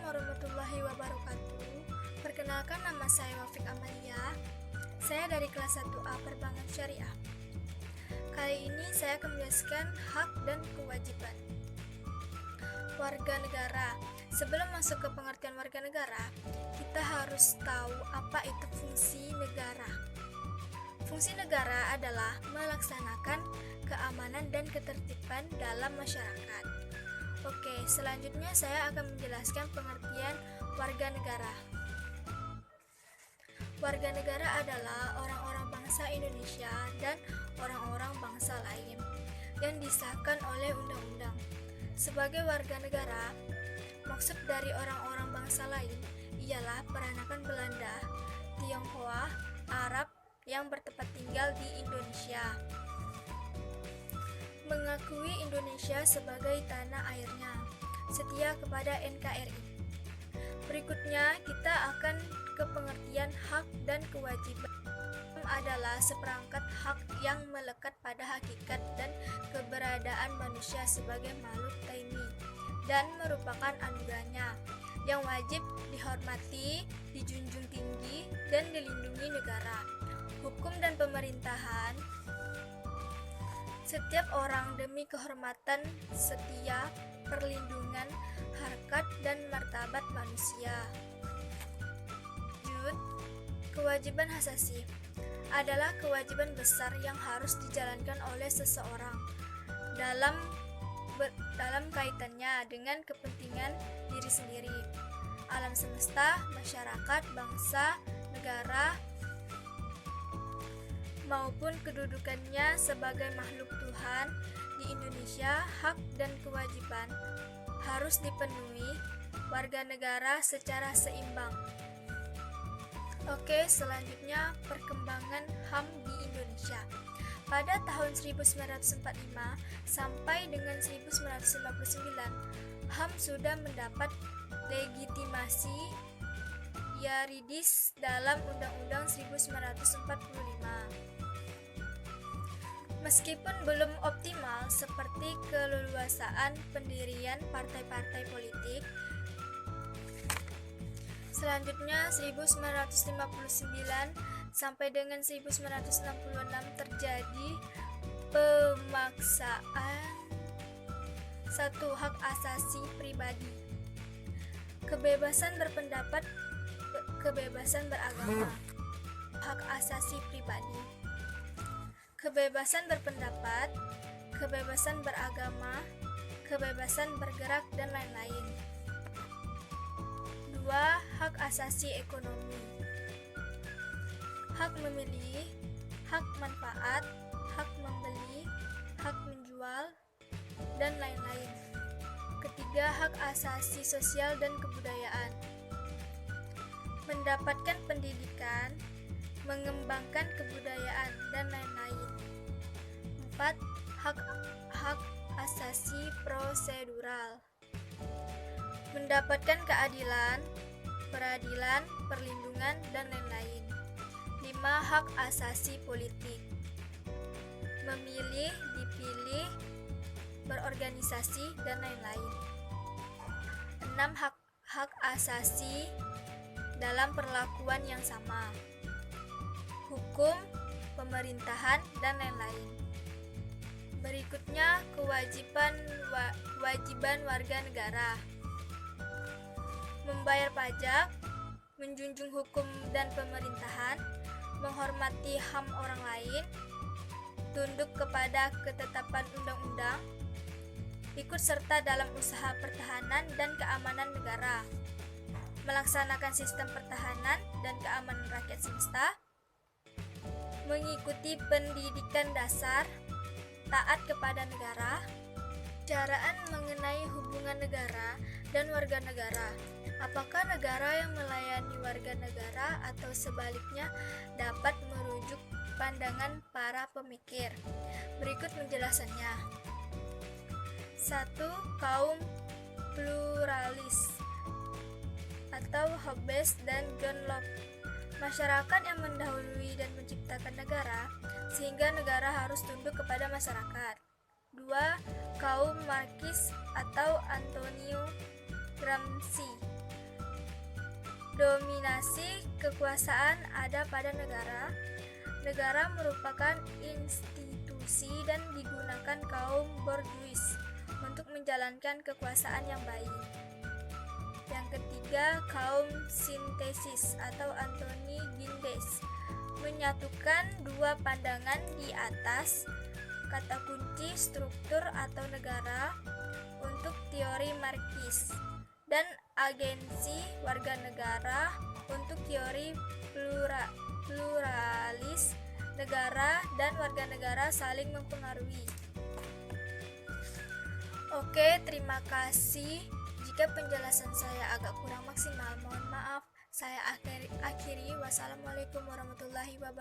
warahmatullahi wabarakatuh. Perkenalkan, nama saya Wafik Amalia. Saya dari kelas 1A Perbankan Syariah. Kali ini saya akan menjelaskan hak dan kewajiban warga negara. Sebelum masuk ke pengertian warga negara, kita harus tahu apa itu fungsi negara. Fungsi negara adalah melaksanakan keamanan dan ketertiban dalam masyarakat. Oke, selanjutnya saya akan menjelaskan pengertian warga negara. Warga negara adalah orang-orang bangsa Indonesia dan orang-orang bangsa lain yang disahkan oleh undang-undang. Sebagai warga negara, maksud dari orang-orang bangsa lain ialah peranakan Belanda, Tionghoa, Arab yang bertempat tinggal di Indonesia, mengakui Indonesia sebagai tanah airnya, setia kepada NKRI. Berikutnya kita akan ke pengertian hak dan kewajiban. Adalah seperangkat hak yang melekat pada hakikat dan keberadaan manusia sebagai makhluk taimi dan merupakan anugerahnya yang wajib dihormati, dijunjung tinggi, dan dilindungi negara, hukum dan pemerintahan. Setiap orang demi kehormatan, setia, perlindungan, harkat dan martabat manusia. Kewajiban hak-asasi adalah kewajiban besar yang harus dijalankan oleh seseorang dalam kaitannya dengan kepentingan diri sendiri, alam semesta, masyarakat, bangsa, negara, maupun kedudukannya sebagai makhluk Tuhan di Indonesia. Hak dan kewajiban harus dipenuhi warga negara secara seimbang. Oke, selanjutnya perkembangan HAM di Indonesia. Pada tahun 1945 sampai dengan 1959, HAM sudah mendapat legitimasi yuridis dalam Undang-Undang 1945. Meskipun belum optimal seperti keleluasaan pendirian partai-partai politik. Selanjutnya 1959 sampai dengan 1966 terjadi pemaksaan satu hak asasi pribadi, kebebasan berpendapat, kebebasan beragama. Hak asasi pribadi, kebebasan berpendapat, kebebasan beragama, kebebasan bergerak dan lain-lain. 2. Hak asasi ekonomi, hak memilih, hak manfaat, hak membeli, hak menjual, dan lain-lain. Ketiga, hak asasi sosial dan kebudayaan, mendapatkan pendidikan, mengembangkan kebudayaan, dan lain-lain. 4. Hak asasi prosedural, mendapatkan keadilan, peradilan, perlindungan, dan lain-lain. 5. Hak asasi politik, memilih, dipilih, berorganisasi, dan lain-lain. 6. Hak asasi dalam perlakuan yang sama, hukum, pemerintahan, dan lain-lain. Berikutnya kewajiban warga negara: membayar pajak, menjunjung hukum dan pemerintahan, menghormati HAM orang lain, tunduk kepada ketetapan undang-undang, ikut serta dalam usaha pertahanan dan keamanan negara, melaksanakan sistem pertahanan dan keamanan rakyat semesta, mengikuti pendidikan dasar, taat kepada negara. Bicaraan mengenai hubungan negara dan warga negara. Apakah negara yang melayani warga negara atau sebaliknya dapat merujuk pandangan para pemikir. Berikut penjelasannya. 1. Kaum pluralis atau Hobbes dan John Locke. Masyarakat yang mendahului dan menciptakan negara, sehingga negara harus tunduk kepada masyarakat. 2. Kaum Marxis atau Antonio Gramsci. Dominasi kekuasaan ada pada negara. Negara merupakan institusi dan digunakan kaum borjuis untuk menjalankan kekuasaan yang baik. Yang ketiga, kaum sintesis atau Anthony Giddens menyatukan dua pandangan di atas, kata kunci struktur atau negara untuk teori Marxis, dan agensi warga negara untuk teori pluralis negara dan warga negara saling mempengaruhi. Oke, terima kasih. Jika penjelasan saya agak kurang maksimal, mohon maaf. Saya akhiri. Wassalamualaikum warahmatullahi wabarakatuh.